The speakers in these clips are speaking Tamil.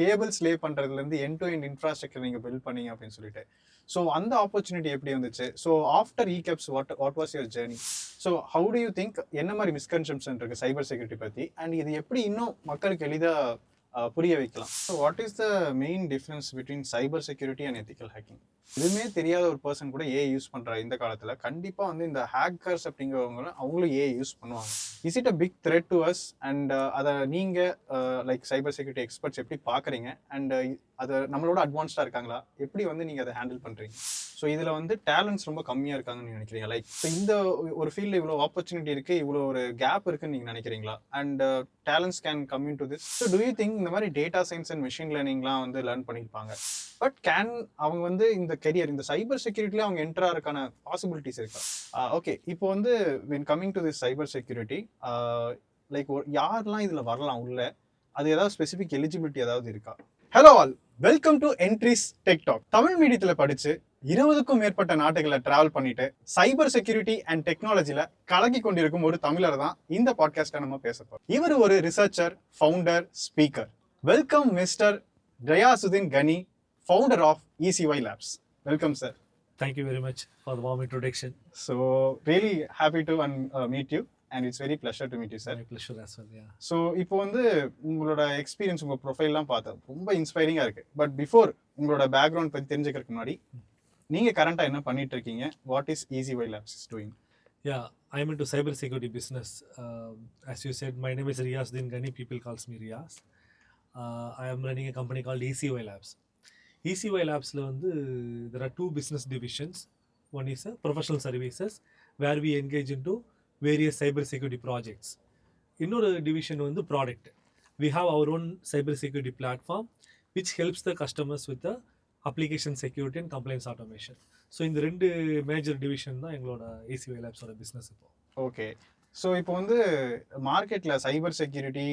கேபிள்ஸ் லே பண்றதுலேருந்து எண்ட் டு எண்ட் இன்ஃப்ராஸ்ட்ரக்சர் நீங்கள் பில்ட் பண்ணீங்க அப்படின்னு சொல்லிட்டு. ஸோ அந்த ஆப்பர்ச்சுனிட்டி எப்படி வந்துச்சு? ஸோ ஆஃப்டர் ஈகேப்ஸ் what was your journey? So how do you think என்ன மாதிரி மிஸ்கன்செப்ஷன் இருக்கு சைபர் செக்யூரிட்டி பற்றி, அண்ட் இது எப்படி இன்னும் மக்களுக்கு எளிதாக புரிய வைக்கலாம்? So what is the main difference between cyber security and ethical hacking? எதுவுமே தெரியாத ஒரு பர்சன் கூட ஏஐ யூஸ் பண்ற இந்த காலத்துல கண்டிப்பா வந்து இந்த ஹேக்கர்ஸ் அப்படிங்கிறவங்க அவங்களும் ஏஐ யூஸ் பண்ணுவாங்க. Is it a big threat to us? And அதை நீங்க லைக் சைபர் செக்யூரிட்டி எக்ஸ்பர்ட்ஸ் எப்படி பாக்குறீங்க? அண்ட் அதை நம்மளோட அட்வான்ஸ்டா இருக்காங்களா? எப்படி வந்து நீங்க அதை ஹேண்டில் பண்றீங்க? ஸோ இதுல வந்து டேலண்ட்ஸ் ரொம்ப கம்மியா இருக்காங்கன்னு நினைக்கிறீங்க? லைக் இந்த ஒரு ஃபீல்ட்ல இவ்வளோ ஆப்பர்ச்சுனிட்டி இருக்கு, இவ்வளோ ஒரு கேப் இருக்குன்னு நீங்க நினைக்கிறீங்களா? And talents can come in to this. So to you think இந்த மாதிரி டேட்டா சயின்ஸ் அண்ட் மெஷின் லேர்னிங்லாம் வந்து லேர்ன் பண்ணியிருப்பாங்க, பட் கேன் அவங்க வந்து இந்த கெரியர் இந்த சைபர் செக்யூரிட்டில அவங்க என்டர் ஆகிறதுக்கான பாசிபிலிட்டிஸ் இருக்கா? ஓகே, இப்போ வந்து when coming to this cyber security, like யாரெல்லாம் இதுல வரலாம் உள்ள? அது ஏதாவது ஸ்பெசிபிக் எலிஜிபிலிட்டி ஏதாவது இருக்கா? Hello all, welcome to Entri's tech talk. Tamil மீடியத்துல படிச்சு 20க்கும் மேற்பட்ட நாட்டுகளை டிராவல் பண்ணிட்டு சைபர் செக்யூரிட்டி அண்ட் டெக்னாலஜில கலக்கி கொண்டிருக்கும் ஒரு தமிழர் தான் இந்த பாட்காஸ்ட்ல நம்ம பேச போறோம். இவர் ஒரு researcher, founder, speaker. Welcome mister Riasudeen Gani, founder of ECY Labs. Welcome, sir. Thank you very much for the warm introduction. So, really happy to meet you, and it's very pleasure to meet you, sir. My pleasure as well, yeah. So, இப்போ வந்து உங்களோட எக்ஸ்பீரியன்ஸ், உங்க ப்ரொஃபைல்லாம் பார்த்தா ரொம்ப இன்ஸ்பைரிங்கா இருக்கு. பட் பிஃபோர் உங்களோட பேக்ரவுண்ட் பத்தி தெரிஞ்சுக்கிறதுக்கு முன்னாடி நீங்க கரண்டா என்ன பண்ணிட்டு இருக்கீங்க? What is ECY Labs is doing? Yeah, I'm into cyber security business. As you said, my name is Riasudeen Gani. People calls me Rias. I am running a company called ECY Labs. ECY Labs there are two business divisions. One is professional services, where we engage into various cyber security projects. Another division product. We have our own cyber security platform which helps the customers with the application security and compliance automation. So in the two major division தான் எங்களோட ECY Labs ஓட business இப்போ. ஓகே, ஸோ இப்போ வந்து மார்க்கெட்டில் சைபர் செக்யூரிட்டி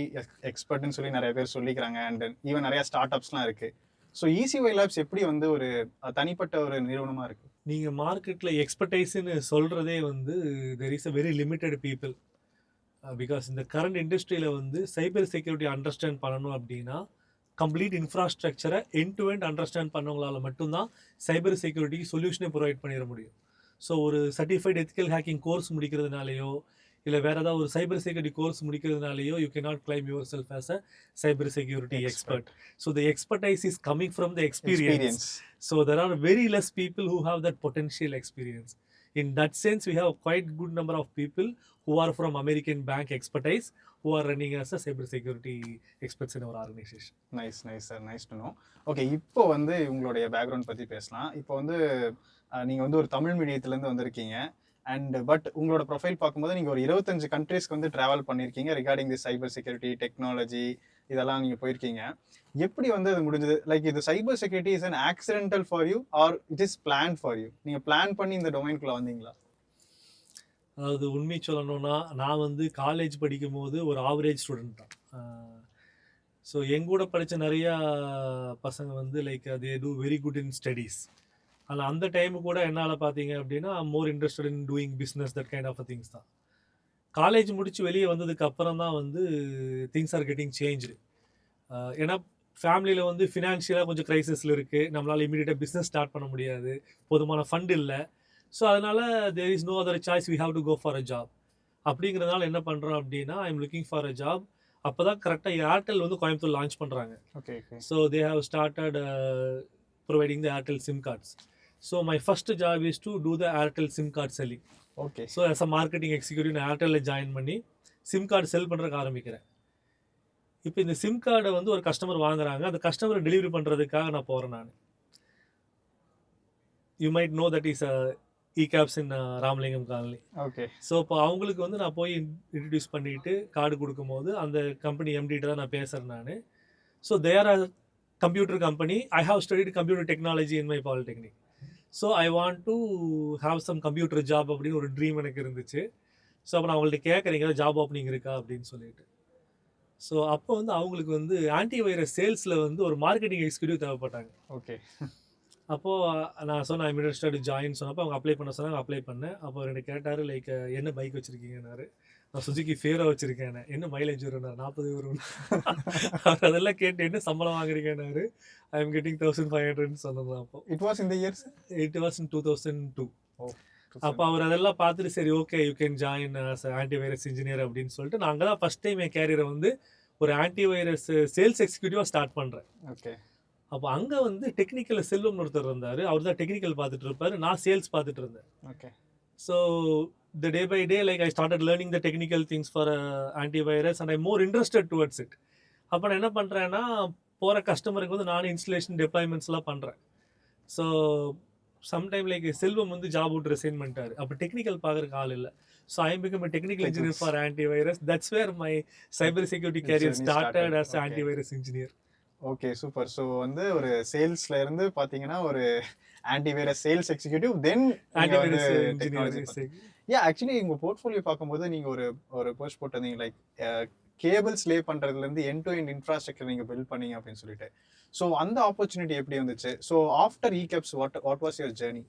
எக்ஸ்பர்ட்னு சொல்லி நிறைய பேர் சொல்லிக்கிறாங்க, அண்ட் ஈவன் நிறைய ஸ்டார்ட் அப்ஸ்லாம் இருக்குது. ஸோ ECY Labs எப்படி வந்து ஒரு தனிப்பட்ட ஒரு நிறுவனமாக இருக்குது? நீங்கள் மார்க்கெட்டில் எக்ஸ்பர்டைஸ்ன்னு சொல்கிறதே there is a very limited people. Because இந்த கரண்ட் இண்டஸ்ட்ரியில் சைபர் செக்யூரிட்டி அண்டர்ஸ்டாண்ட் பண்ணணும் அப்படின்னா கம்ப்ளீட் இன்ஃப்ராஸ்ட்ரக்சரை எண்ட் டு எண்ட் அண்டர்ஸ்டாண்ட் பண்ணவங்களால மட்டும்தான் சைபர் செக்யூரிட்டி சொல்யூஷனை ப்ரொவைட் பண்ணிட முடியும். ஸோ ஒரு சர்டிஃபைட் எத்திக்கல் ஹேக்கிங் கோர்ஸ் முடிக்கிறதுனாலையோ இல்லை வேறு ஏதாவது ஒரு சைபர் செக்யூரிட்டி கோர்ஸ் முடிக்கிறதுனாலையோ you can not claim yourself as a cyber security expert. So the expertise is coming from the experience. So there are very less people who have that potential experience. In that sense, we have quite good number of people who are from American bank expertise who are running as a cyber security experts in our organization. Nice sir, nice to know. Okay, இப்போ வந்து உங்களுடைய பேக்ரவுண்ட் பற்றி பேசலாம். இப்போ வந்து நீங்கள் வந்து ஒரு தமிழ் மீடியத்துலேருந்து வந்திருக்கீங்க, அண்ட் பட் உங்களோட ப்ரொஃபைல் பார்க்கும்போது நீங்கள் ஒரு 25 கண்ட்ரீஸ்க்கு வந்து ட்ராவல் பண்ணியிருக்கீங்க regarding the cyber security technology இதெல்லாம் நீங்கள் போயிருக்கீங்க. எப்படி வந்து அது முடிஞ்சது? லைக் இது cyber security is an accidental for you or it is plan for you? நீங்கள் பிளான் பண்ணி இந்த டொமைனுக்குள்ளே வந்தீங்களா? அதாவது உண்மை சொல்லணும்னா நான் காலேஜ் படிக்கும் போது ஒரு ஆவரேஜ் ஸ்டூடெண்ட் தான். ஸோ எங்கூட படித்த நிறையா பசங்க like they do very good in studies. ஆனால் அந்த டைமு கூட என்னால் பார்த்தீங்க அப்படின்னா more interested in doing business, that kind of things தான். காலேஜ் முடித்து வெளியே வந்ததுக்கு அப்புறம் தான் திங்ஸ் ஆர் கெட்டிங் சேஞ்சு. ஏன்னா ஃபேமிலியில் ஃபினான்ஷியலாக கொஞ்சம் க்ரைசிஸில் இருக்குது, நம்மளால் இமீடியட்டாக பிஸ்னஸ் ஸ்டார்ட் பண்ண முடியாது, போதுமான ஃபண்ட் இல்லை. ஸோ அதனால் there is no other choice, we have to go for a job. அப்படிங்கிறதுனால என்ன பண்ணுறோம் அப்படின்னா I am looking for a job. அப்போ தான் கரெக்டாக ஏர்டெல் கோயம்புத்தூர் லான்ச் பண்ணுறாங்க. Okay, so they have started providing the Airtel SIM cards. So my first job is to do the Airtel SIM card selling. Okay, so as a marketing executive நான் ஏர்டெல்லில் ஜாயின் பண்ணி சிம் கார்டு செல் பண்ணுறதுக்கு ஆரம்பிக்கிறேன். இப்போ இந்த சிம் கார்டை ஒரு கஸ்டமர் வாங்குறாங்க, அந்த கஸ்டமரை டெலிவரி பண்ணுறதுக்காக நான் போகிறேன். நான் you might know that is ECAPS in Ramalingam colony. Okay, so இப்போ அவங்களுக்கு நான் போய் இன்ட்ரடியூஸ் பண்ணிவிட்டு கார்டு கொடுக்கும்போது அந்த கம்பெனி எம்டிகிட்ட தான் நான் பேசுகிறேன் நான். So there are computer company. I have studied computer technology in my polytechnic. So I want to have some computer job அப்படின்னு ஒரு ட்ரீம் எனக்கு இருந்துச்சு. ஸோ அப்போ நான் அவங்கள்ட்ட கேட்குறீங்க ஜாப் ஓப்பனிங் இருக்கா அப்படின்னு சொல்லிட்டு. ஸோ அப்போ அவங்களுக்கு ஆன்டிவைரஸ் சேல்ஸில் ஒரு மார்க்கெட்டிங் எக்ஸிக்யூட்டிவ் தேவைப்பட்டாங்க. ஓகே, அப்போது நான் சொன்னேன் ஐம் இன்ட்ரெஸ்டட் ஜாயின் சொன்னப்போ அவங்க அப்ளை பண்ண சொன்னாங்க. அப்ளை பண்ணேன். அப்போ ரெண்டு கேட்டார் லைக் என்ன பைக் வச்சுருக்கீங்கன்னாரு. நான் சுசுகி ஃபேரா வச்சிருக்கேன், என்ன மைலேஜ் வரும்னா 40 வரும். அவர் அதெல்லாம் கேட்டு என்ன சம்பளம் வாங்குறீங்கன்னாரு. ஐ எம் கெட்டிங் 1500 சொன்னது. அப்போ it was in the years? It was in 2002. ஓ, அப்போ அவர் அதெல்லாம் பார்த்துட்டு சரி okay you can join antivirus engineer அப்படின்னு சொல்லிட்டு நான் அங்கே தான் ஃபர்ஸ்ட் டைம் என் கேரியரை வந்து ஒரு ஆன்டிவைரஸ் சேல்ஸ் எக்ஸிக்யூட்டிவாக ஸ்டார்ட் பண்ணுறேன். ஓகே. அப்போ அங்கே வந்து டெக்னிக்கல் செல்வம் ஒருத்தர் இருந்தார், அவர் தான் டெக்னிக்கல் பார்த்துட்டு இருப்பார், நான் சேல்ஸ் பார்த்துட்டு இருந்தேன். Okay. So the day by day like I started learning the technical things for antivirus and I'm more interested towards it. அப்போ நான் என்ன பண்ணுறேன்னா போகிற கஸ்டமருக்கு வந்து நானும் இன்ஸ்டலேஷன் டெப்ளாய்மெண்ட்ஸ்லாம் பண்ணுறேன். ஸோ சம்டைம் லைக் செல்வம் வந்து ஜாப் விட்டு ரிசைன் பண்ணிட்டாரு, அப்போ டெக்னிக்கல் பார்க்குறக்கு ஆள் இல்லை. So I become a technical engineer for antivirus. That's where my cyber security career started as an antivirus engineer. Okay, super. So வந்து ஒரு சேல்ஸ்ல இருந்து பார்த்தீங்கன்னா ஒரு ஆன்டிவைரஸ் சேல்ஸ் எக்ஸிக்யூட்டிவ், தென் antivirus engineer. யா, ஆக்சுவலி உங்க போர்ட்ஃபோலியோ பார்க்கும்போது நீங்க ஒரு போஸ்ட் போட்டிருந்தீங்க லைக் கேபிள்ஸ் லே பண்றதுல இருந்து எண்ட் டு எண்ட் இன்ஃப்ராஸ்ட்ரக்சர் நீங்க பில்ட் பண்ணீங்க அப்படின்னு சொல்லிட்டு. ஸோ அந்த ஆப்பர்ச்சுனிட்டி எப்படி வந்துச்சு? ஸோ ஆஃப்டர் இகேப்ஸ் what was your journey?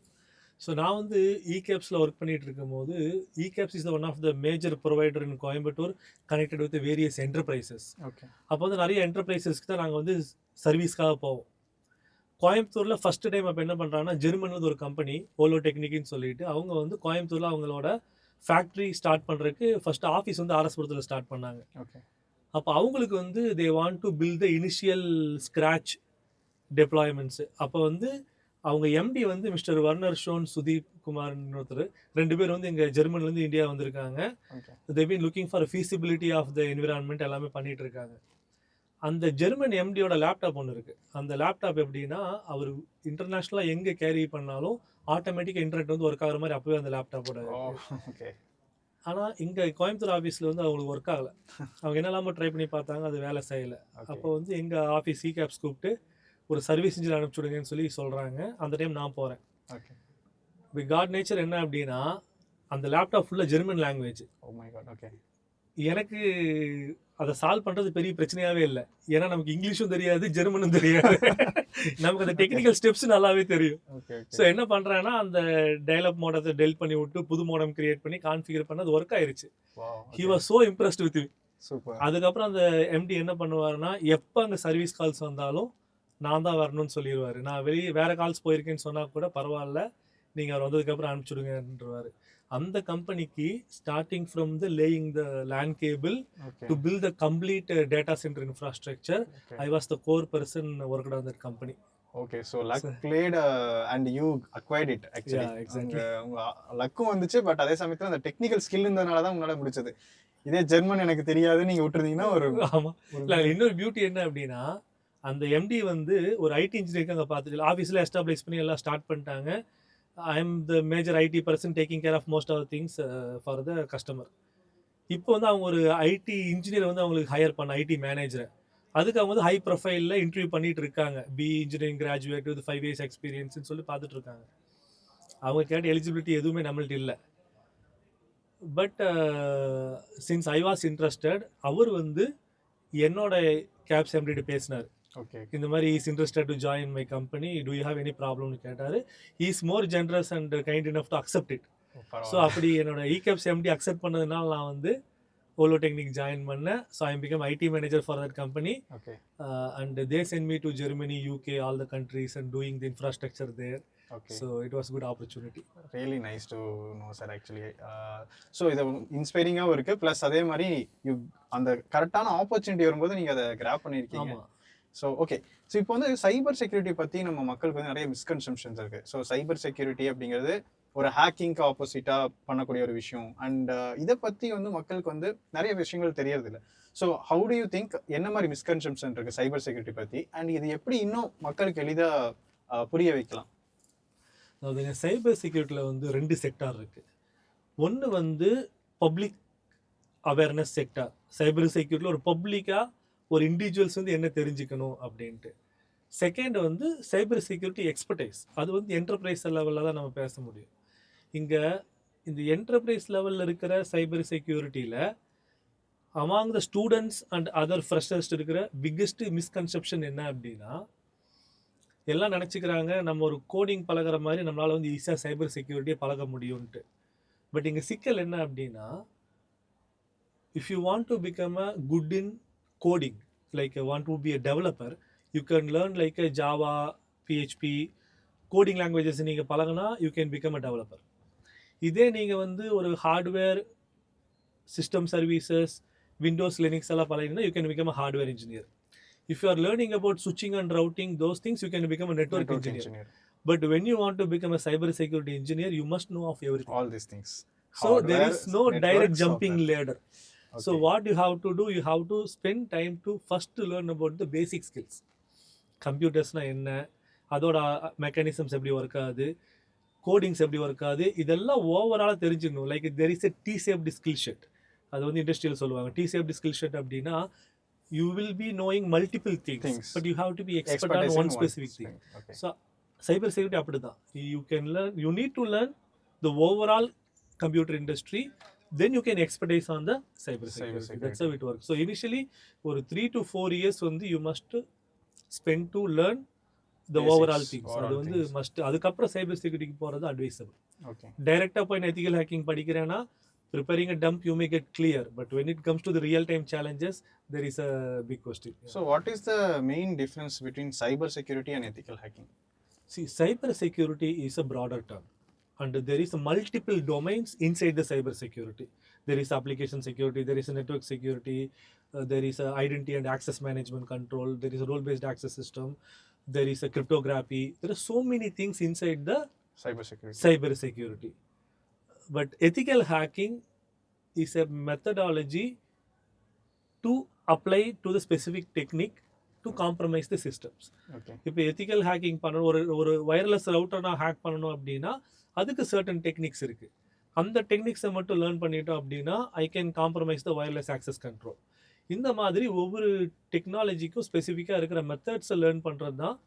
So நான் வந்து இகேப்ஸில் ஒர்க் பண்ணிட்டு இருக்கும்போது இகேப்ஸ் is one of the major provider in Coimbatore connected with various enterprises. Okay. அப்போ வந்து நிறைய என்டர்பிரைசஸ்க்கு தான் நாங்கள் வந்து சர்வீஸ்க்காக போவோம். கோயம்புத்தூரில் ஃபர்ஸ்ட் டைம் அப்போ என்ன பண்ணுறாங்கன்னா ஜெர்மனில் ஒரு கம்பெனி ஓலோ டெக்னிக்னு சொல்லிட்டு அவங்க வந்து கோயம்புத்தூரில் அவங்களோட ஃபேக்ட்ரி ஸ்டார்ட் பண்ணுறதுக்கு ஃபர்ஸ்ட் ஆஃபீஸ் வந்து ஆர்எஸ்புரத்தில் ஸ்டார்ட் பண்ணாங்க. ஓகே. அப்போ அவங்களுக்கு வந்து they want to build the initial scratch deployments. அப்போ வந்து அவங்க எம்டி வந்து மிஸ்டர் வர்னர் ஷோன் சுதீப் குமார்னு ஒருத்தர், 2 பேர் வந்து இங்கே ஜெர்மனிலேருந்து இந்தியா வந்திருக்காங்க. They been looking for feasibility of the environment எல்லாமே பண்ணிட்டு இருக்காங்க. அந்த ஜெர்மன் எம்டியோட லேப்டாப் ஒன்று இருக்குது. அந்த லேப்டாப் எப்படின்னா அவர் இன்டர்நேஷ்னலாக எங்கே கேரி பண்ணாலும் ஆட்டோமேட்டிக்காக இன்டர்நெட் வந்து ஒர்க் ஆகிற மாதிரி அப்போவே அந்த லேப்டாப்போட. ஆனால் இங்கே கோயம்புத்தூர் ஆஃபீஸில் வந்து அவங்களுக்கு ஒர்க் ஆகலை. அவங்க என்னெல்லாமோ ட்ரை பண்ணி பார்த்தாங்க, அது வேலை செய்யலை. அப்போ வந்து எங்கள் ஆஃபீஸ் இகேப்ஸ் கூப்பிட்டு ஒரு சர்வீஸ் இன்ஜினியர் அனுப்பிச்சுடுங்கன்னு சொல்லி சொல்கிறாங்க. அந்த டைம் நான் போகிறேன். இப்போ காட் நேச்சர் என்ன அப்படின்னா அந்த லேப்டாப் ஃபுல்லாக ஜெர்மன் லாங்குவேஜ். எனக்கு அதை சால்வ் பண்ணுறது பெரிய பிரச்சனையாகவே இல்லை, ஏன்னா நமக்கு இங்கிலீஷும் தெரியாது ஜெர்மனும் தெரியாது. நமக்கு அந்த டெக்னிக்கல் ஸ்டெப்ஸ் நல்லாவே தெரியும். ஸோ என்ன பண்ணுறேன்னா அந்த டயலாக் மோடத்தை டெலிட் பண்ணி விட்டு புது மோடம் கிரியேட் பண்ணி கான்ஃபிகர் பண்ண அது ஒர்க் ஆயிருச்சு. He was so impressed with me. அதுக்கப்புறம் அந்த எம்டி என்ன பண்ணுவாருன்னா எப்போ அங்கே சர்வீஸ் கால்ஸ் வந்தாலும் நான் தான் வரணும்னு சொல்லிடுவார். நான் வெளியே வேறு கால்ஸ் போயிருக்கேன்னு சொன்னால் கூட பரவாயில்ல, நீங்கள் அவர் வந்ததுக்கப்புறம் அனுப்பிச்சுடுங்கன்றவார். அந்த கம்பெனிக்கு starting from the laying the land cable to build the complete data center infrastructure, I was the core person worked on that company. Okay, so luck played and you acquired it. Actually உங்க லக்கும் வந்துச்சு, பட் அதே சமயத்தில் அந்த டெக்னிக்கல் ஸ்கில் இருந்ததுனால தான் உங்களால் முடிச்சது. இதே ஜெர்மன் எனக்கு தெரியாது நீங்கள் விட்டுருந்தீங்கன்னா ஒரு. ஆமாம், இல்லை இன்னொரு பியூட்டி என்ன அப்படின்னா அந்த எம்டி வந்து ஒரு ஐடி இன்ஜினியருக்கு அங்கே பார்த்துட்டு ஆஃபீஸில் எஸ்டாப்ளிஷ் பண்ணி எல்லாம் ஸ்டார்ட் பண்ணிட்டாங்க. I am the major IT person taking care of most of things for the customer. இப்போ வந்து அவங்க ஒரு ஐடி இன்ஜினியர் வந்து அவங்களுக்கு ஹையர் பண்ண ஐடி மேனேஜரை, அதுக்கு அவங்க வந்து ஹை ப்ரொஃபைலில் இன்டர்வியூ பண்ணிட்டு இருக்காங்க. இன்ஜினியரிங் கிராஜுவேட் வித் 5 years எக்ஸ்பீரியன்ஸ்னு சொல்லி பார்த்துட்டு இருக்காங்க. அவங்க கேட்ட எலிஜிபிலிட்டி எதுவுமே நம்மள்ட்ட இல்லை. But since I was interested, அவர் வந்து என்னோட கேப்ஸ் எம்டிட்டு பேசினார். இந்த மாதிரி is interested to join my company, do you have any ப்ராப்ளம்னு கேட்டார். Is more generous and kind enough to accept it. So அப்படி என்னோட இகேப்ஸ் எம்டி அக்செப்ட் பண்ணதுனால நான் வந்து ஓலோ டெக்னிக் ஜாயின் பண்ணேன். So I become ID manager for that company and they sent me to Germany, UK, all the countries and doing the infrastructure there. So it was a good opportunity. Really nice to know sir actually. So இது இன்ஸ்பைரிங்காகவும் இருக்குது, ப்ளஸ் அதே மாதிரி அந்த கரெக்டான ஆப்பர்ச்சுனிட்டி வரும்போது நீங்கள் அதை கிராப் பண்ணியிருக்கீங்க. ஸோ ஓகே, ஸோ இப்போ வந்து சைபர் செக்யூரிட்டி பற்றி நம்ம மக்களுக்கு வந்து நிறைய மிஸ்கன்செப்ஷன்ஸ் இருக்குது. ஸோ சைபர் செக்யூரிட்டி அப்படிங்கிறது ஒரு ஹேக்கிங்க்கு ஆப்போசிட்டாக பண்ணக்கூடிய ஒரு விஷயம். அண்ட் இதை பற்றி வந்து மக்களுக்கு வந்து நிறைய விஷயங்கள் தெரியறதில்ல. So how do you think என்ன மாதிரி மிஸ்கன்செப்ஷன் இருக்குது சைபர் செக்யூரிட்டி பற்றி, அண்ட் இது எப்படி இன்னும் மக்களுக்கு எளிதாக புரிய வைக்கலாம்? அதாவது சைபர் செக்யூரிட்டியில் வந்து 2 செக்டார் இருக்குது. ஒன்று வந்து பப்ளிக் அவேர்னஸ் செக்டார். சைபர் செக்யூரிட்டியில் ஒரு பப்ளிக்காக ஒரு இண்டிவிஜுவல்ஸ் வந்து என்ன தெரிஞ்சுக்கணும் அப்படின்ட்டு. செகண்ட் வந்து சைபர் செக்யூரிட்டி எக்ஸ்பர்டைஸ். அது வந்து என்டர்பிரைஸ் லெவலில் தான் நம்ம பேச முடியும். இங்கே இந்த என்டர்பிரைஸ் லெவலில் இருக்கிற சைபர் செக்யூரிட்டியில் among the students and other freshers இருக்கிற பிக்கெஸ்ட் மிஸ்கன்செப்ஷன் என்ன அப்படின்னா, எல்லாம் நினச்சிக்கிறாங்க நம்ம ஒரு கோடிங் பழகிற மாதிரி நம்மளால் வந்து ஈஸியாக சைபர் செக்யூரிட்டியை பழக முடியும்ன்ட்டு. பட் இங்கே சிக்கல் என்ன அப்படின்னா if you want to become a good in coding, like want to be a developer, you can learn like a Java, PHP, coding languages நீங்கள் பழகுனா you can become a developer. இதே நீங்கள் வந்து ஒரு hardware system services Windows Linux எல்லாம் பழகினா you can become a hardware engineer. If you are learning about switching and routing those things, you can become a network engineer. But when you want to become a cyber security engineer, you must know of everything, all these things. so Hardware, there is no direct network, jumping software. ladder. Okay. So what you have to do, you have to spend time to first learn about the basic skills. கம்ப்யூட்டர்ஸ்னா என்ன, அதோட மெக்கானிசம்ஸ் எப்படி ஒர்க் ஆகுது, கோடிங்ஸ் எப்படி ஒர்க் ஆகுது, இதெல்லாம் ஓவராலாக தெரிஞ்சுக்கணும். Like there is a T safety skill set, அது வந்து இண்டஸ்ட்ரியில் சொல்லுவாங்க. டி சேஃப்டி ஸ்கில் ஷெட் அப்படின்னா you will be knowing multiple things, but you have to be expert on one specific thing. Okay. So cyber security அப்படிதான், you can learn, you need to learn the overall computer industry, then you can expertise on the cyber security. That's how it works. So initially ஒரு 3 to 4 years வந்து you must spend to learn the basics, overall things. அது வந்து must. அதுக்கப்புறம் cyber security போறது advisable. Okay. டைரக்டா போய் ethical hacking படிக்கிறேன்னா preparing a dump you may get clear, but when it comes to the real time challenges there is a big question. So what is the main difference between cyber security and ethical hacking? See, cyber security is a broader term and there is multiple domains inside the cyber security. There is application security, there is a network security, there is a identity and access management control, there is a role based access system, there is a cryptography. There are so many things inside the cyber security. But ethical hacking is a methodology to apply to the specific technique to compromise the systems. Okay. இப்போ ethical hacking பண்ணணும், ஒரு wireless router நான் ஹேக் பண்ணணும் அப்படின்னா அதுக்கு certain techniques இருக்கு. அந்த டெக்னிக்ஸை மட்டும் லேர்ன் பண்ணிட்டோம் அப்படின்னா I can compromise the wireless access control. இந்த மாதிரி ஒவ்வொரு டெக்னாலஜிக்கும் ஸ்பெசிஃபிக்காக இருக்கிற மெத்தட்ஸை லேர்ன் பண்ணுறது தான்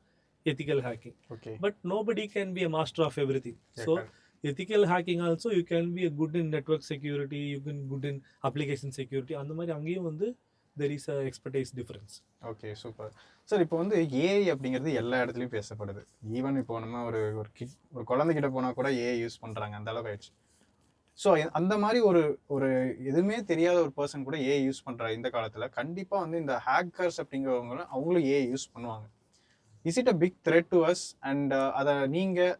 ethical hacking. Okay. But nobody can be a master of everything. Yeah, so ethical hacking also you can be a good in network security, you can good in application security. அந்த மாதிரி அங்கேயும் வந்து there is a expertise difference. Okay, super sir. இப்போ வந்து ஏஐ அப்படிங்கிறது எல்லா இடத்துலையும் பேசப்படுது. ஈவன் இப்போ நம்ம ஒரு குழந்தைகிட்ட போனால் கூட ஏஐ யூஸ் பண்ணுறாங்க, அந்த அளவுக்கு ஆயிடுச்சு. ஸோ அந்த மாதிரி ஒரு எதுவுமே தெரியாத ஒரு பர்சன் கூட ஏஐ யூஸ் பண்ணுற இந்த காலத்தில் கண்டிப்பாக வந்து இந்த ஹேக்கர்ஸ் அப்படிங்கிறவங்களும் அவங்களும் ஏஐ யூஸ் பண்ணுவாங்க. Is it a big threat to us? And அதை நீங்கள்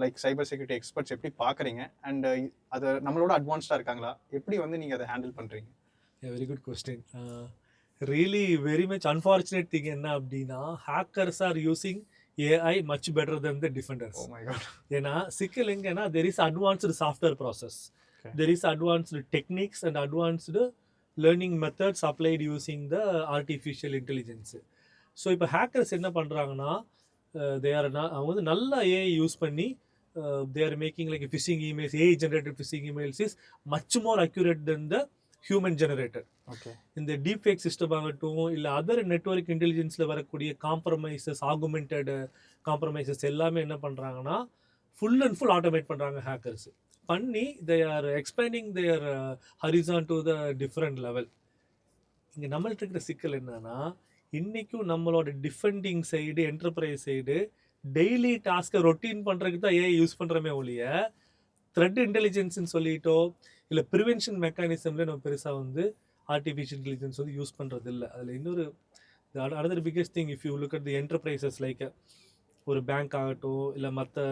லைக் சைபர் செக்யூரிட்டி எக்ஸ்பர்ட்ஸ் எப்படி பார்க்குறீங்க? அண்ட் அதை நம்மளோட அட்வான்ஸ்டாக இருக்காங்களா? எப்படி வந்து நீங்கள் அதை ஹேண்டில் பண்ணுறீங்க? Very good question. Really very much unfortunate thing என்ன அப்படின்னா, hackers are using AI much better then the defenders. ஏன்னா சிக்கல் எங்கன்னா there is advanced software process, there is advanced techniques and advanced learning methods applied using the artificial intelligence. So இப்போ ஹேக்கர்ஸ் என்ன பண்ணுறாங்கன்னா, அவங்க வந்து நல்லா ஏஐ யூஸ் பண்ணி they are making like a phishing emails. AI generated phishing emails is much more accurate than the human generated. Okay. இந்த deepfake system ஆகட்டும் இல்லை அதர் நெட்வொர்க் இன்டெலிஜென்ஸில் வரக்கூடிய காம்ப்ரமைசஸ், ஆகுமெண்டட் காம்ப்ரமைசஸ் எல்லாமே என்ன பண்ணுறாங்கன்னா ஃபுல் அண்ட் ஃபுல் ஆட்டோமேட் பண்ணுறாங்க ஹேக்கர்ஸ். பண்ணி they are expanding their horizon to the different level. இங்கே நம்மள்ட்ட இருக்கிற சிக்கல் என்னன்னா, இன்றைக்கும் நம்மளோட defending side, enterprise side daily டாஸ்க்கை ரொட்டீன் பண்ணுறதுக்கு தான் ஏஐ யூஸ் பண்ணுறமே ஒழிய த்ரெட் இன்டெலிஜென்ஸ்ன்னு சொல்லிட்டோ இல்லை ப்ரிவென்ஷன் மெக்கானிசம்ல நம்ம பெருசாக வந்து ஆர்டிஃபிஷியல் இன்டெலிஜென்ஸ் வந்து யூஸ் பண்ணுறது இல்லை. அதில் இன்னொரு another biggest thing, if you look at the enterprises like ஒரு பேங்க் ஆகட்டும் இல்லை மற்ற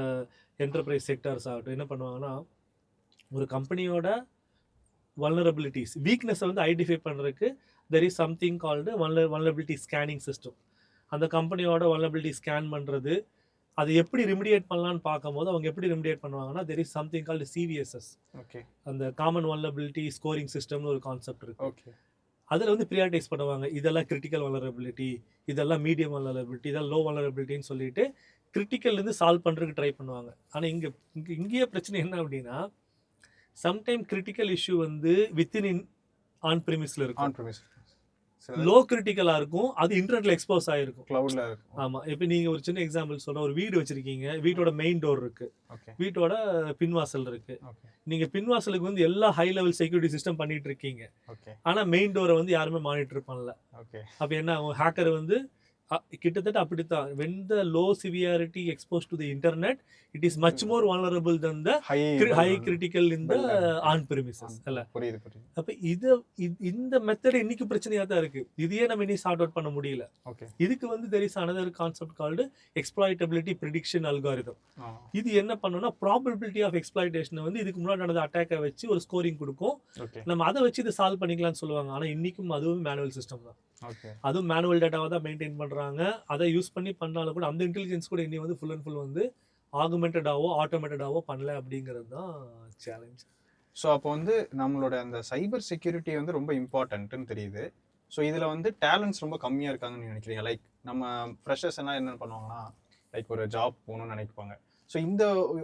என்டர்பிரைஸ் செக்டர்ஸ் ஆகட்டும், என்ன பண்ணுவாங்கன்னா ஒரு கம்பெனியோட வல்னரபிலிட்டிஸ், வீக்னஸை வந்து ஐடென்டிஃபை பண்ணுறதுக்கு there is something called vulnerability scanning system. அந்த கம்பெனியோட வல்னரபிலிட்டி ஸ்கேன் பண்ணுறது, அது எப்படி ரிமிடியேட் பண்ணலான்னு பார்க்கும்போது அவங்க எப்படி ரிமிடியேட் பண்ணுவாங்கன்னா there is something called CVSS. Okay, அந்த காமன் வல்னரபிலிட்டி ஸ்கோரிங் சிஸ்டம்னு ஒரு கான்செப்ட் இருக்கு. ஓகே, அதில் வந்து ப்ரியாரிட்டைஸ் பண்ணுவாங்க. இதெல்லாம் கிரிட்டிக்கல் வல்னரபிலிட்டி, இதெல்லாம் மீடியம் வல்னரபிலிட்டி, இதெல்லாம் லோ வல்னரபிலிட்டின்னு சொல்லிட்டு கிரிட்டிக்கல்லேருந்து சால்வ் பண்ணுறதுக்கு ட்ரை பண்ணுவாங்க. ஆனால் இங்கேயே பிரச்சனை என்ன அப்படின்னா, சம்டைம் கிரிட்டிக்கல் இஷ்யூ வந்து வித்தின் ஆன் ப்ரிமிஸில் இருக்கும், லோ கிரிட்டிக்கலாக இருக்கும், அது இன்டர்நெட்டில் எக்ஸ்போஸ் ஆகிருக்கும், க்ளவுடில் இருக்கும். ஆமாம், இப்போ நீங்கள் ஒரு சின்ன எக்ஸாம்பிள் சொன்னால், ஒரு வீடு வச்சுருக்கீங்க, வீட்டோட மெயின் டோர் இருக்குது, வீட்டோட பின்வாசல் இருக்குது. நீங்கள் பின்வாசலுக்கு வந்து எல்லா ஹை லெவல் செக்யூரிட்டி சிஸ்டம் பண்ணிட்டு இருக்கீங்க, ஆனால் மெயின் டோரை வந்து யாருமே மானிட்டர் பண்ணல. அப்போ என்ன ஆகும், ஹேக்கர் வந்து கிட்டத்தட்ட அப்படித்தான். when the low severity exposed to the internet, it is much more vulnerable than the high critical in the on premises அல்ல. புரியுது. அப்ப இந்த மெத்தட் இன்னைக்கு பிரச்சனையா தான் இருக்கு. இதையே நம்ம இனி சார்ட் அவுட் பண்ண முடியல. ஓகே. இதுக்கு வந்து there is another concept called exploitability prediction algorithm. இது என்ன பண்ணும்னா probability of exploitation வந்து இதுக்கு முன்னாடி நடந்த அட்டாக்கை வச்சு ஒரு ஸ்கோரிங் கொடுக்கும். நம்ம அதை வச்சு இதை சால்வ் பண்ணிக்கலாம்னு சொல்லுவாங்க. ஆனா இன்னைக்கும் அதுவும் மேனுவல் சிஸ்டம் தான். அதுவும் மேனுவல் டேட்டாவை தான் மெயின்டைன் பண்றாங்க. அதை யூஸ் பண்ணி பண்ணாலும் கூட அந்த இன்டெலிஜென்ஸ் கூட இன்னி வந்து ஃபுல் அண்ட் ஃபுல் வந்து ஆகுமெண்டடாவோ ஆட்டோமேட்டடாவோ பண்ணல அப்படிங்கிறது தான் சேலஞ்ச். ஸோ அப்போ வந்து நம்மளோட அந்த சைபர் செக்யூரிட்டி வந்து ரொம்ப இம்பார்ட்டன்ட்னு தெரியுது. ஸோ இதில் வந்து டேலண்ட்ஸ் ரொம்ப கம்மியாக இருக்காங்கன்னு நினைக்கிறீங்க? லைக் நம்ம ஃப்ரெஷர்ஸ் எல்லாம் என்ன பண்ணுவாங்கன்னா லைக் ஒரு ஜாப் போகணும்னு நினைப்பாங்க. ஸோ இந்த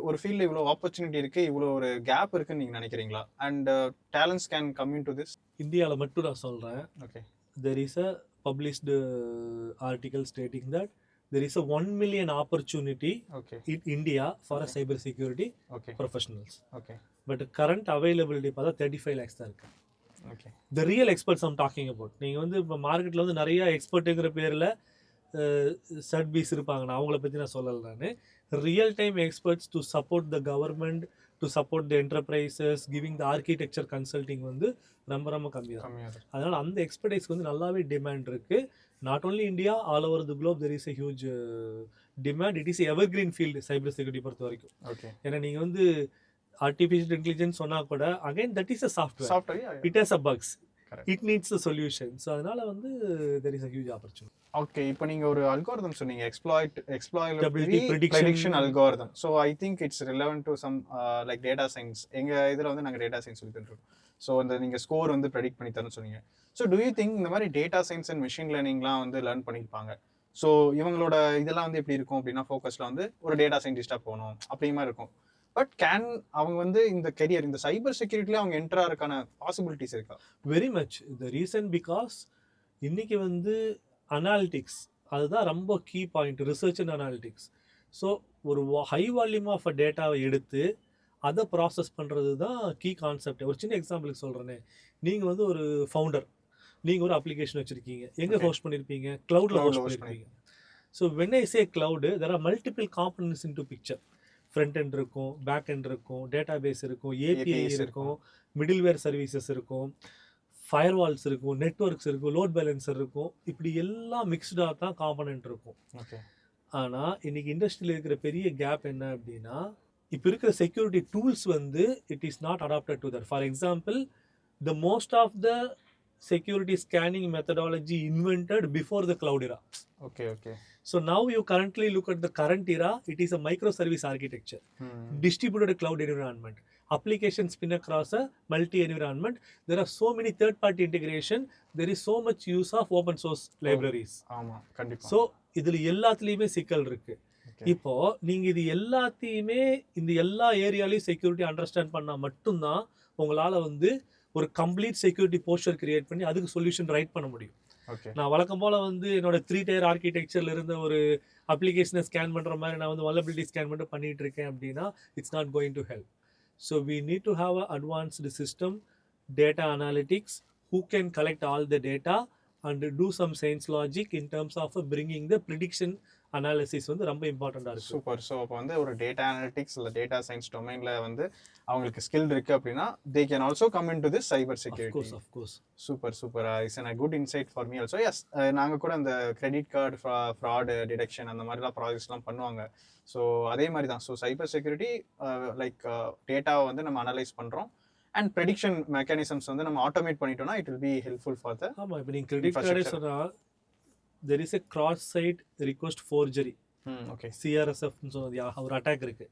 ஒரு ஃபீல்டில் இவ்வளோ ஆப்பர்ச்சுனிட்டி இருக்குது, இவ்வளோ ஒரு கேப் இருக்குன்னு நீங்கள் நினைக்கிறீங்களா? And talents can come in to this. இந்தியாவில் மட்டும் நான் சொல்கிறேன். Okay. there is a published article stating that there is a 1 million opportunity in India for a cyber security professionals. But current availability பார்த்தா 35 lakhs தான் இருக்கு. The real experts I'm talking about. நீங்கள் வந்து இப்போ மார்க்கெட்டில் வந்து நிறைய எக்ஸ்பர்ட்டுங்கிற பேரில் சர்வீஸ் இருப்பாங்க. நான் அவங்கள பற்றி நான் சொல்லலை. நான் real time experts to support the government, to support the enterprises, giving the architecture consulting வந்து ரொம்ப கம்மியாக. அதனால் அந்த எக்ஸ்பர்டைஸ்க்கு வந்து நல்லாவே டிமாண்ட் இருக்குது. Not only India, all over the globe there is a huge demand. It is evergreen field cyber security பொறுத்த வரைக்கும். ஏன்னா நீங்கள் வந்து ஆர்டிஃபிஷியல் இன்டெலிஜென்ஸ் சொன்னால் கூட again that is a software, it has a bugs, it needs a solution. So அதனால வந்து there is a huge opportunity. Okay. இப்போ நீங்கள் ஒரு அல்காரிதம் சொன்னீங்க, exploitability prediction algorithm. So I think it's relevant to some like data science. எங்கள் இதில் வந்து நாங்கள் டேட்டா சயின்ஸ் சொல்லி தந்துருக்கோம். ஸோ அந்த நீங்கள் ஸ்கோர் வந்து ப்ரெடிக்ட் பண்ணி தரேன்னு சொன்னீங்க. ஸோ டூ யூ திங்க் இந்த மாதிரி டேட்டா சயின்ஸ் அண்ட் மிஷின் லேர்னிங்லாம் வந்து லேர்ன் பண்ணியிருப்பாங்க? ஸோ இவங்களோட இதெல்லாம் வந்து எப்படி இருக்கும் அப்படின்னா ஃபோக்கஸில் வந்து ஒரு டேட்டா சயின்டிஸ்டாக போகணும் அப்படிங்கிற மாதிரி இருக்கும். பட் கேன் அவங்க வந்து இந்த கெரியர் இந்த சைபர் செக்யூரிட்டியில் அவங்க என்டர் ஆகிறதுக்கான பாசிபிலிட்டிஸ் இருக்கா? Very much. The reason because இன்னைக்கு வந்து அனாலிட்டிக்ஸ் அதுதான் ரொம்ப key point, research and analytics. So ஒரு ஹை வால்யூம் ஆஃப் டேட்டாவை எடுத்து அதை ப்ராசஸ் பண்ணுறது தான் கீ கான்செப்ட். ஒரு சின்ன எக்ஸாம்பிளுக்கு சொல்கிறேனே, நீங்கள் வந்து ஒரு ஃபவுண்டர், நீங்கள் ஒரு அப்ளிகேஷன் வச்சுருக்கீங்க, எங்கே ஹோஸ்ட் பண்ணியிருப்பீங்க? க்ளவுடில் ஹோஸ்ட் பண்ணியிருப்பீங்க. So when I say cloud, there are multiple components in to picture. Front end இருக்கும், பேக் எண்ட் இருக்கும், டேட்டா பேஸ் இருக்கும், ஏபிஐ இருக்கும், மிடில்வேர் சர்வீசஸ் இருக்கும், ஃபயர்வால்ஸ் இருக்கும், நெட்வொர்க்ஸ் இருக்கும், லோட் பேலன்சர் இருக்கும். இப்படி எல்லாம் மிக்ஸ்டாக தான் காம்பனன்ட் இருக்கும். ஆனால் இன்னைக்கு இண்டஸ்ட்ரியில் இருக்கிற பெரிய கேப் என்ன அப்படின்னா, இப்போ இருக்கிற செக்யூரிட்டி டூல்ஸ் வந்து it is not adapted to that. For example, the most of the security scanning methodology invented before the cloud era. Okay. So now you currently look at the current era, it is a microservice architecture, distributed cloud environment, applications spin across a multi-environment. There are so many third-party integration, there is so much use of open source libraries. So இதில் எல்லாத்துலேயுமே சிக்கல் இருக்கு. இப்போ நீங்க இது எல்லாத்தையுமே இந்த எல்லா ஏரியாலையும் செக்யூரிட்டி அண்டர்ஸ்டாண்ட் பண்ணா மட்டும்தான் உங்களால வந்து ஒரு கம்ப்ளீட் செக்யூரிட்டி போஸ்டர் கிரியேட் பண்ணி அதுக்கு சொல்யூஷன் ரைட் பண்ண முடியும். நான் வழக்கம் போல வந்து என்னோட 3 tier ஆர்கிடெக்சர்ல இருந்த ஒரு அப்ளிகேஷனை ஸ்கேன் பண்ற மாதிரி நான் வந்து வல்னரபிலிட்டி ஸ்கேன் மட்டும் பண்ணிட்டு இருக்கேன் அப்படின்னா it's not going to help. So we need to have a advanced system, data analytics, who can collect all the data and do some science logic in terms of bringing the prediction analysis வந்து ரொம்ப இம்பார்ட்டண்டா இருக்கு. சூப்பர். ஸோ அப்போ வந்து ஒரு டேட்டா அனாலிட்டிக்ஸ் இல்லை டேட்டா சயின்ஸ் டொமைனில் வந்து அவங்களுக்கு ஸ்கில் இருக்குது அப்படின்னா they can also come into this cyber security. Of course. Super. It's a good insight for me also. Yes, நாங்கள் கூட அந்த கிரெடிட் கார்டு ஃப்ராடு டிடெக்ஷன் அந்த மாதிரிலாம் ப்ராஜெக்ட்ஸ்லாம் பண்ணுவாங்க. ஸோ அதே மாதிரி தான். ஸோ சைபர் செக்யூரிட்டி லைக் டேட்டாவை வந்து நம்ம அனலைஸ் பண்ணுறோம் அண்ட் ப்ரெடிக்ஷன் மெக்கானிசம்ஸ் வந்து நம்ம ஆட்டோமேட் பண்ணிட்டோம்னா it will be helpful for the. ஆமாம், இப்போ நீங்கள் கிரெடிட் கார்டே சொன்னால் there is a cross site request forgery. CRSF ஒரு அட்டாக் இருக்கு.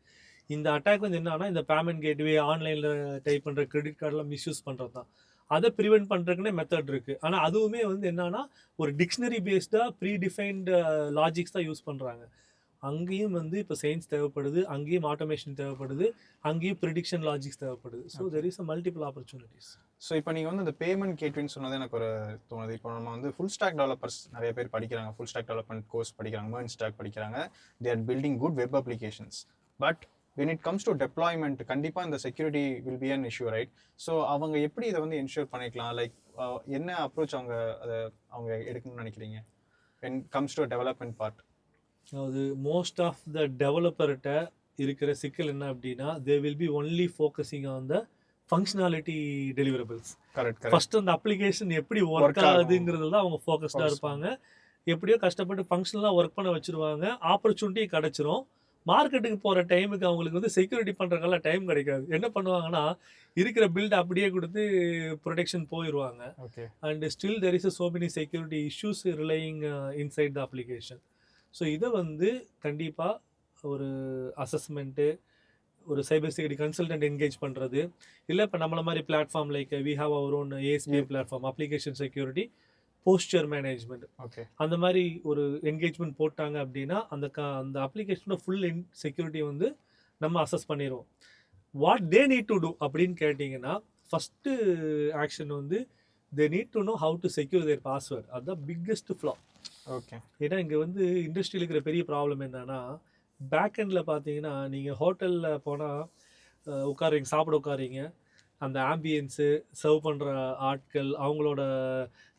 இந்த அட்டாக் வந்து என்னன்னா இந்த பேமெண்ட் கேட்வே ஆன்லைன்ல டைப் பண்ற கிரெடிட் கார்டெல்லாம் மிஸ்யூஸ் பண்றது தான். அதை ப்ரிவென்ட் பண்றதுக்குன்னே மெத்தட் இருக்கு. ஆனால் அதுவுமே வந்து என்னன்னா ஒரு டிக்ஷனரி பேஸ்டா ப்ரீ டிஃபைன்டு லாஜிக்ஸ் தான் யூஸ் பண்றாங்க. அங்கேயும் வந்து இப்போ சயின்ஸ் தேவைப்படுது, அங்கேயும் ஆட்டோமேஷன் தேவைப்படுது, அங்கேயும் ப்ரிடிக்ஷன் லாஜிக்ஸ் தேவைப்படுது. So there is a multiple opportunities. So இப்போ நீங்கள் வந்து இந்த பேமெண்ட் கேட்வேன்னு சொன்னது எனக்கு ஒரு தோணுது. இப்போ நம்ம வந்து ஃபுல் ஸ்டாக் டெவலப்பர்ஸ் நிறைய பேர் படிக்கிறாங்க, ஃபுல் ஸ்டாக் டெவலப்மெண்ட் கோர்ஸ் படிக்கிறாங்க, MERN ஸ்டாக் படிக்கிறாங்க. They are building good web applications. But when it comes to deployment கண்டிப்பாக இந்த security will be an issue, right? So அவங்க எப்படி இதை வந்து என்ஷூர் பண்ணிக்கலாம்? லைக் என்ன அப்ரோச் அவங்க எடுக்கணும்னு நினைக்கிறீங்க? when comes to a development part? அதாவது மோஸ்ட் ஆஃப் த டெவலப்பர்கிட்ட இருக்கிற சிக்கல் என்ன அப்படின்னா they will be only focusing on the functionality deliverables. Correct first அந்த அப்ளிகேஷன் எப்படி ஒர்க் ஆகுதுங்கிறதுல தான் அவங்க ஃபோக்கஸ்டாக இருப்பாங்க. எப்படியோ கஷ்டப்பட்டு ஃபங்க்ஷனலாக ஒர்க் பண்ண வச்சுருவாங்க, ஆப்பர்ச்சுனிட்டி கிடச்சிரும். மார்க்கெட்டுக்கு போகிற டைமுக்கு அவங்களுக்கு வந்து செக்யூரிட்டி பண்ணுறதுக்கெல்லாம் டைம் கிடைக்காது. என்ன பண்ணுவாங்கன்னா இருக்கிற பில்ட் அப்படியே கொடுத்து ப்ரொடெக்ஷன் போயிடுவாங்க. And still there is so many security issues relying inside the application. So இதை வந்து கண்டிப்பாக ஒரு அசஸ்மெண்ட்டு, ஒரு சைபர் செக்யூரிட்டி கன்சல்டன்ட் என்கேஜ் பண்ணுறது, இல்லை இப்போ நம்மள மாதிரி platform like we have our own ASP platform, application security posture management, அந்த மாதிரி ஒரு என்கேஜ்மெண்ட் போட்டாங்க அப்படின்னா அந்த அப்ளிகேஷனோட ஃபுல் செக்யூரிட்டி வந்து நம்ம அசஸ் பண்ணிடுவோம். What they need to do அப்படின்னு கேட்டிங்கன்னா ஃபஸ்ட்டு ஆக்ஷன் வந்து they need to know how to secure their password. அதுதான் பிக்கெஸ்ட் ஃப்ளா. ஏன்னா இங்கே வந்து இண்டஸ்ட்ரியில் இருக்கிற பெரிய ப்ராப்ளம் என்னன்னா பேக் எண்டில் பார்த்தீங்கன்னா நீங்கள் ஹோட்டலில் போனால் உட்காருங்க, சாப்பிட உட்காருங்க, அந்த ஆம்பியன்ஸு, சர்வ் பண்ணுற ஆட்கள், அவங்களோட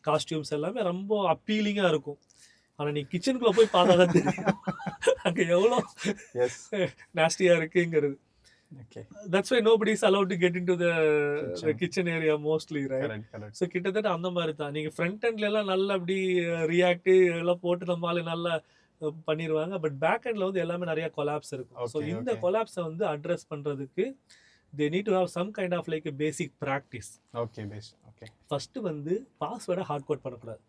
காஸ்டியூம்ஸ் எல்லாமே ரொம்ப அப்பீலிங்காக இருக்கும். ஆனால் நீ கிச்சனுக்குள்ளே போய் பார்த்தா தான் தெரியும் அங்கே எவ்வளோ நாஸ்டியாக இருக்குங்கிறது. That's why nobody is allowed to get into the kitchen area mostly, right? Correct. So கிட்டத்தட்ட அந்த மாதிரி தான். நீங்கள் ஃப்ரண்ட் எண்ட்ல எல்லாம் நல்லா அப்படி ரியாக்ட் எல்லாம் போட்டு நம்மளால நல்லா பண்ணிடுவாங்க. பட் பேக் எண்டில் வந்து எல்லாமே நிறைய கொலாப்ஸ் இருக்கும். ஸோ இந்த கொலாப்ஸை வந்து அட்ரஸ் பண்ணுறதுக்கு they need to have some kind of like a basic practice. First வந்து பாஸ்வேர்டை ஹார்ட் கோட் பண்ணக்கூடாது.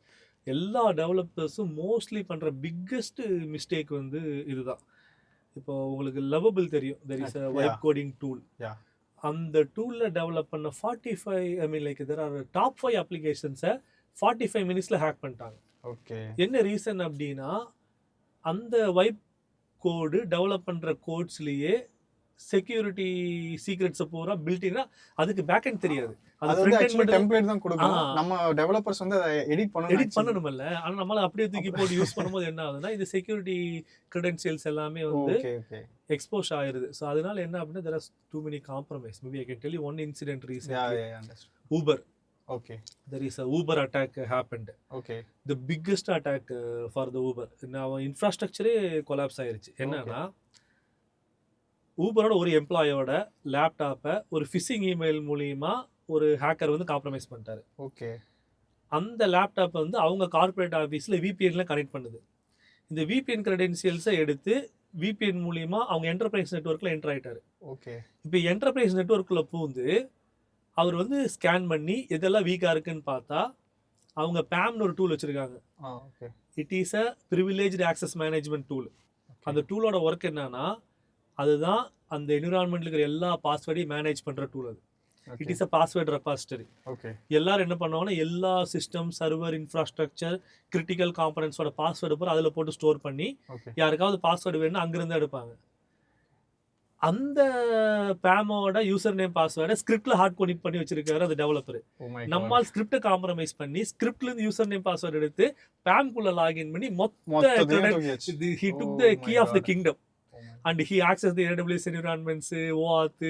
எல்லா டெவலப்பர்ஸும் மோஸ்ட்லி பண்ணுற பிக்கெஸ்ட் மிஸ்டேக் வந்து இதுதான். இப்போ உங்களுக்கு லவபிள் தெரியும், there is a vibe coding tool. அந்த டூலில் டெவலப் பண்ண 45 தெர் ஆர் டாப் 5 அப்ளிகேஷன்ஸை 45 மினிட்ஸில் ஹேக் பண்ணிட்டாங்க. என்ன ரீசன் அப்படின்னா அந்த வைப் கோடு டெவலப் பண்ணுற கோட்ஸ்லேயே செக்யூரிட்டி சீக்ரெட்ஸ் பூரா பில்டினா அதுக்கு பேக் எண்ட் தெரியாது. அது டெம்ப்ளேட் தான் கொடுக்கணும். நம்ம டெவலப்பர்ஸ் வந்து அதை எடிட் பண்ணணும்ல. ஆனா நம்மள அப்படியே தூக்கி போட்டு யூஸ் பண்ணும்போது என்ன ஆகுதுன்னா இது செக்யூரிட்டி கிரெடென்ஷியல்ஸ் எல்லாமே வந்து எக்ஸ்போஸ் ஆயிருது. ஸோ அதனால என்ன அப்படின்னா there are too many compromise. Maybe I can tell you one incident recently. Uber. There is a Uber attack happened. The biggest attack for the Uber. Now infrastructure collapse ஆயிருச்சு. என்னன்னா ஊபரோட ஒரு எம்ப்ளாயோட லேப்டாப்பை ஒரு ஃபிஷிங் இமெயில் மூலியமா ஒரு ஹேக்கர் வந்து காம்ப்ரமைஸ் பண்ணிட்டாரு. அந்த லேப்டாப்பை வந்து அவங்க கார்பரேட் ஆஃபீஸில் VPNல கனெக்ட் பண்ணுது. இந்த VPN கிரெடென்ஷியல்ஸை எடுத்து VPN மூலியமா அவங்க என்டர்பிரைஸ் நெட்வொர்க்கில் என்டர் ஆகிட்டாரு. இப்போ என்டர்பிரைஸ் நெட்வொர்க்கில் பூந்து அவர் வந்து ஸ்கேன் பண்ணி எதெல்லாம் வீக்காக இருக்குன்னு பார்த்தா அவங்க PAMனு ஒரு டூல் வச்சுருக்காங்க. It is a privileged access management tool. அந்த டூலோட ஒர்க் என்னன்னா அதுதான் அந்த என்விரான்மெண்ட்ல இருக்கிற எல்லா பாஸ்வேர்டையும் மேனேஜ் பண்ற டூல். அது it is a password repository. எல்லாரும் என்ன பண்ணுவாங்கன்னா எல்லா சிஸ்டம், சர்வர், இன்ஃப்ராஸ்ட்ரக்சர், கிரிட்டிக்கல் காம்பனன்ட்ஸோட பாஸ்வேர்டு பூரா அதில் போட்டு ஸ்டோர் பண்ணி யாருக்காவது பாஸ்வேர்டு வேணும்னா அங்கிருந்து எடுப்பாங்க. அந்த பேமோட யூசர் நேம் பாஸ்வேர்டை ஸ்கிரிப்ட்ல ஹார்ட் கோடிங் பண்ணி வச்சிருக்காரு அந்த டெவலப்பர். நம்மால் ஸ்கிரிப்டை காம்ப்ரமைஸ் பண்ணி ஸ்கிரிப்ட்ல இருந்து யூசர் நேம் பாஸ்வேர்டு எடுத்து பேம்குள்ள லாகின் பண்ணி he took the key of the kingdom and he accessed the AWS environments, OAuth,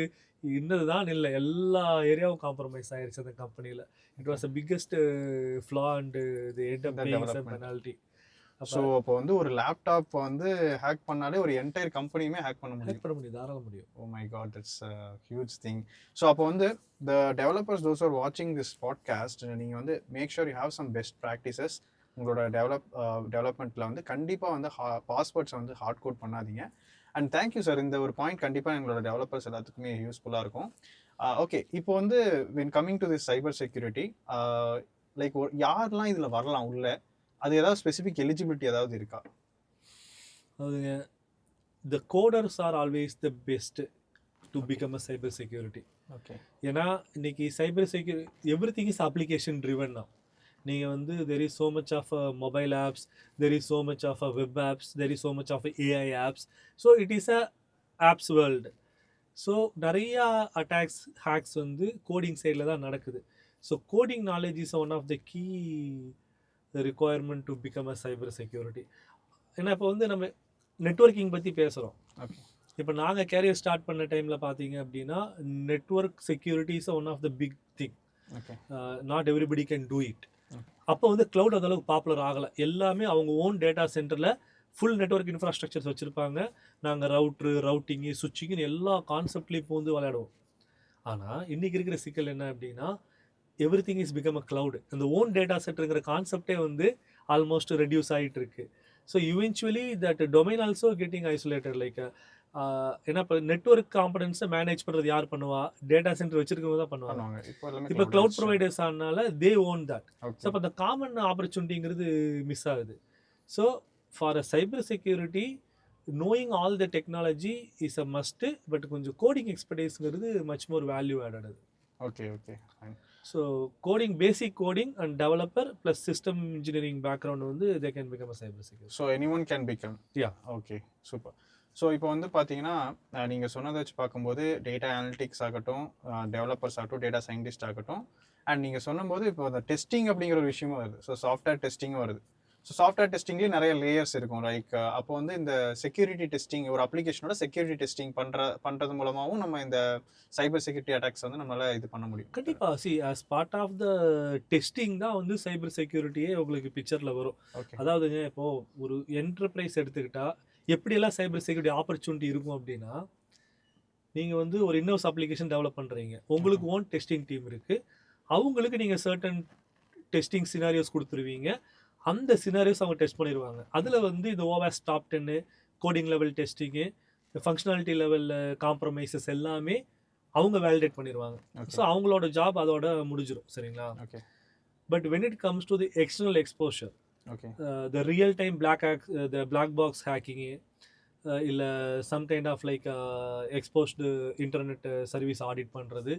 இன்னதுதான் இல்லை எல்லா ஏரியாவும் காம்ப்ரமைஸ் ஆயிருச்சு அந்த கம்பெனியில். It was the biggest flaw and the end of paying some penalty. So அப்போ வந்து ஒரு லேப்டாப் வந்து ஹேக் பண்ணாலே ஒரு என்டையர் கம்பெனியுமே ஹேக் பண்ண முடியும். தாராளம் முடியும். Oh my god, it's huge thing. So அப்போ வந்து த டெவலப்பர்ஸ் தோஸ் ஆர் வாட்சிங் திஸ் பாட்காஸ்ட், நீங்கள் வந்து make sure you have some best practices. உங்களோட டெவலப்மெண்ட்டில் வந்து கண்டிப்பாக வந்து பாஸ்வேர்ட்ஸை வந்து ஹார்ட் கோட் பண்ணாதீங்க. அண்ட் தேங்க்யூ சார், இந்த ஒரு பாயிண்ட் கண்டிப்பாக எங்களோட டெவலப்பர்ஸ் எல்லாத்துக்குமே யூஸ்ஃபுல்லாக இருக்கும். ஓகே, இப்போ வந்து when coming to this cyber security, like யாரெல்லாம் இதில் வரலாம் உள்ள, அது ஏதாவது ஸ்பெசிஃபிக் எலிஜிபிலிட்டி ஏதாவது இருக்கா? அதுங்க the coders are always the best to become a cyber security. Okay, ஏன்னா இன்னைக்கு cyber security everything is application driven தான். நீங்கள் வந்து there is so much of mobile apps, there is so much of web apps, there is so much of AI apps. So it is a apps world. So நிறையா அட்டாக்ஸ், ஹேக்ஸ் வந்து கோடிங் சைடில் தான் நடக்குது. So coding knowledge is one of the key requirement to become a cyber security. ஏன்னா இப்போ வந்து நம்ம நெட்வொர்க்கிங் பற்றி பேசுகிறோம். இப்போ நாங்கள் கேரியர் ஸ்டார்ட் பண்ண டைமில் பார்த்தீங்க அப்படின்னா network security is one of the big thing. Not everybody can do it. அப்போ வந்து க்ளவுட் அந்த அளவுக்கு பாப்புலர் ஆகலை. எல்லாமே அவங்க ஓன் டேட்டா சென்டரில் ஃபுல் நெட்வொர்க் இன்ஃப்ராஸ்ட்ரக்சர்ஸ் வச்சுருப்பாங்க. நாங்கள் ரவுட்டிங்கு சுவிட்சிங்னு எல்லா கான்செப்ட்லேயும் இப்போ வந்து விளையாடுவோம். ஆனால் இன்றைக்கி இருக்கிற சிக்கல் என்ன அப்படின்னா everything is become a cloud. அந்த ஓன் டேட்டா சென்டருங்கிற கான்செப்டே வந்து ஆல்மோஸ்ட் ரெடியூஸ் ஆகிட்டு இருக்கு. So eventually that domain also getting isolated. Like ஏன்னா இப்போ நெட்வொர்க் காம்பனன்ஸை மேனேஜ் பண்ணுறது யார் பண்ணுவா? டேட்டா சென்டர் வச்சிருக்கவங்க தான் பண்ணுவாங்க. இப்போ க்ளவுட் ப்ரொவைடர்ஸ் ஆனால தே ஓன் தட். ஸோ அப்போ அந்த காமன் ஆப்பர்ச்சுனிட்டிங்கிறது மிஸ் ஆகுது. So for a cyber security knowing all the technology is a must, but கொஞ்சம் கோடிங் எக்ஸ்பர்டைஸ்ங்கிறது மச் மோர் வேல்யூ ஆடட் அது. Okay okay. So coding, basic coding and developer plus system engineering background வந்து they can become a cyber security. So anyone can become. Yeah. Okay super. So இப்போ வந்து பார்த்தீங்கன்னா நீங்கள் சொன்னதை வச்சு பார்க்கும்போது டேட்டா அனலிட்டிக்ஸ் ஆகட்டும், டெவலப்பர்ஸ் ஆகட்டும், டேட்டா சயின்டிஸ்ட் ஆகட்டும், அண்ட் நீங்கள் சொன்னும்போது இப்போ அந்த டெஸ்டிங் அப்படிங்கிற ஒரு விஷயமும் வருது. ஸோ சாஃப்ட்வேர் டெஸ்டிங்கும் வருது. ஸோ சாஃப்ட்வேர் டெஸ்டிங்லேயும் நிறைய லேயர்ஸ் இருக்கும். லைக் அப்போ வந்து இந்த செக்யூரிட்டி டெஸ்டிங், ஒரு அப்ளிகேஷனோட செக்யூரிட்டி டெஸ்டிங் பண்ணுறது மூலமாகவும் நம்ம இந்த சைபர் செக்யூரிட்டி அட்டாக்ஸ் வந்து நம்மளால் இது பண்ண முடியும். கண்டிப்பாக. See as part of the testing தான் வந்து சைபர் செக்யூரிட்டியே உங்களுக்கு பிக்சரில் வரும். அதாவதுங்க இப்போது ஒரு என்டர்பிரைஸ் எடுத்துக்கிட்டால் எப்படியெல்லாம் சைபர் செக்யூரிட்டி ஆப்பர்ச்சுனிட்டி இருக்கும் அப்படின்னா, நீங்கள் வந்து ஒரு இன்னோஸ் அப்ளிகேஷன் டெவலப் பண்ணுறீங்க, உங்களுக்கு ஓன் டெஸ்டிங் டீம் இருக்குது, அவங்களுக்கு நீங்கள் சர்டன் டெஸ்டிங் சினாரியோஸ் கொடுத்துருவீங்க, அந்த சினாரியோஸ் அவங்க டெஸ்ட் பண்ணிடுவாங்க. அதில் வந்து இந்த ஓவாஸ் top 10 coding level testing, functionality லெவலில் காம்ப்ரமைசஸ் எல்லாமே அவங்க வேலிடேட் பண்ணிடுவாங்க. ஸோ அவங்களோட ஜாப் அதோட முடிஞ்சிடும். சரிங்களா? Okay. But when it comes to the external exposure, the real time black box hacking, இல்லை some kind of like exposed internet service audit பண்ணுறது,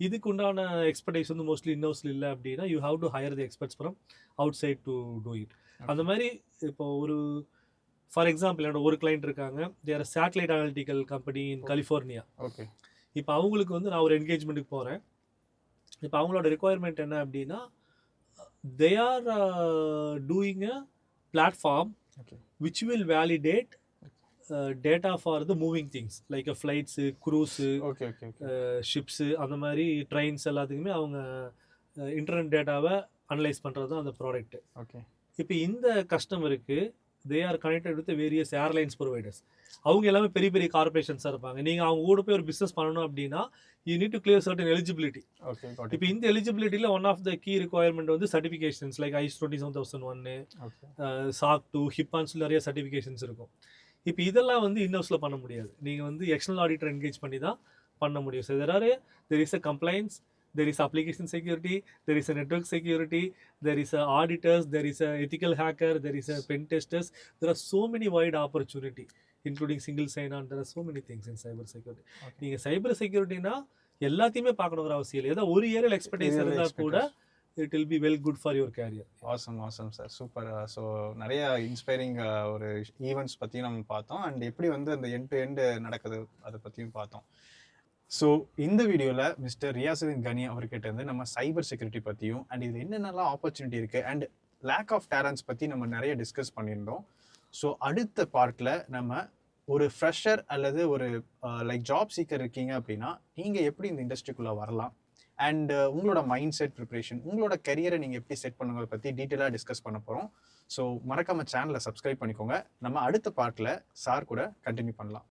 இதுக்கு உண்டான எக்ஸ்பர்டைஸ் வந்து மோஸ்ட்லி இன்னோஸில் இல்லை அப்படின்னா you have to hire the experts from outside to do it. அந்த மாதிரி இப்போ ஒரு ஃபார் எக்ஸாம்பிள் என்னோட ஒரு கிளைண்ட் இருக்காங்க, their satellite analytical company in California. Okay. இப்போ அவங்களுக்கு வந்து நான் ஒரு என்கேஜ்மெண்ட்டுக்கு போகிறேன். இப்போ அவங்களோட ரெக்குவயர்மெண்ட் என்ன அப்படின்னா, they are doing a platform which will validate data for the moving things like flights, cruise, ships, அந்த மாதிரி ட்ரெயின்ஸ் எல்லாத்துக்குமே அவங்க இன்டர்நெட் டேட்டாவை அனலைஸ் பண்ணுறது தான் அந்த ப்ராடக்ட்டு. ஓகே. இப்போ இந்த கஸ்டமருக்கு they are connected with various airlines providers. அவங்க எல்லாமே பெரிய பெரிய கார்பரேஷன்ஸாக இருப்பாங்க. நீங்கள் அவங்க கூட போய் ஒரு பிஸ்னஸ் பண்ணணும் அப்படின்னா you need to clear certain eligibility. இப்போ இந்த எலிஜிபிலிட்டியில் one of the key requirement வந்து சர்டிஃபிகேஷன்ஸ் லைக் ISO 27001, SOC 2, HIPAAன்னு நிறைய சர்டிஃபிகேஷன்ஸ் இருக்கும். இப்போ இதெல்லாம் வந்து இன்னோஸில் பண்ண முடியாது. நீங்கள் வந்து எக்ஸ்டர்னல் ஆடிட்டர் என்கேஜ் பண்ணி தான் பண்ண முடியும். So there is a compliance, there is application security, there is a network security, there is a auditors, there is a ethical hacker, there is a pen testers. There are so many wide opportunity including single sign on. There are so many things in cyber security. நீங்க cyber securityனா எல்லாத்தையுமே பார்க்கணுங்கிற அவசியம் இல்லை. ஏதோ ஒரு ஏரியாவில் எக்ஸ்பர்டைஸ் இருந்தால் கூட it will be well good for your career. awesome sir, super. So நிறைய இன்ஸ்பைரிங் ஒரு ஈவெண்ட்ஸ் பற்றியும் நம்ம பார்த்தோம், அண்ட் எப்படி வந்து அந்த எண்ட் டு எண்டு நடக்குது அதை பற்றியும் பார்த்தோம். ஸோ இந்த வீடியோவில் மிஸ்டர் ரியாசுதீன் கனி அவர்கிட்ட இருந்து நம்ம சைபர் செக்யூரிட்டி பற்றியும் அண்ட் இது என்னென்னலாம் ஆப்பர்ச்சுனிட்டி இருக்குது அண்ட் லேக் ஆஃப் டேலண்ட்ஸ் பற்றி நம்ம நிறைய டிஸ்கஸ் பண்ணியிருந்தோம். ஸோ அடுத்த பார்ட்டில் நம்ம ஒரு ஃப்ரெஷர் அல்லது ஒரு லைக் ஜாப் சீக்கர் இருக்கீங்க அப்படின்னா நீங்கள் எப்படி இந்த இண்டஸ்ட்ரிக்குள்ளே வரலாம் அண்ட் உங்களோட மைண்ட் செட் ப்ரிப்ரேஷன், உங்களோட கரியரை நீங்கள் எப்படி செட் பண்ணுங்கிறத பற்றி டீட்டெயிலாக டிஸ்கஸ் பண்ண போகிறோம். ஸோ மறக்காம சேனலை சப்ஸ்கிரைப் பண்ணிக்கோங்க. நம்ம அடுத்த பார்ட்டில் சார் கூட கண்டினியூ பண்ணலாம்.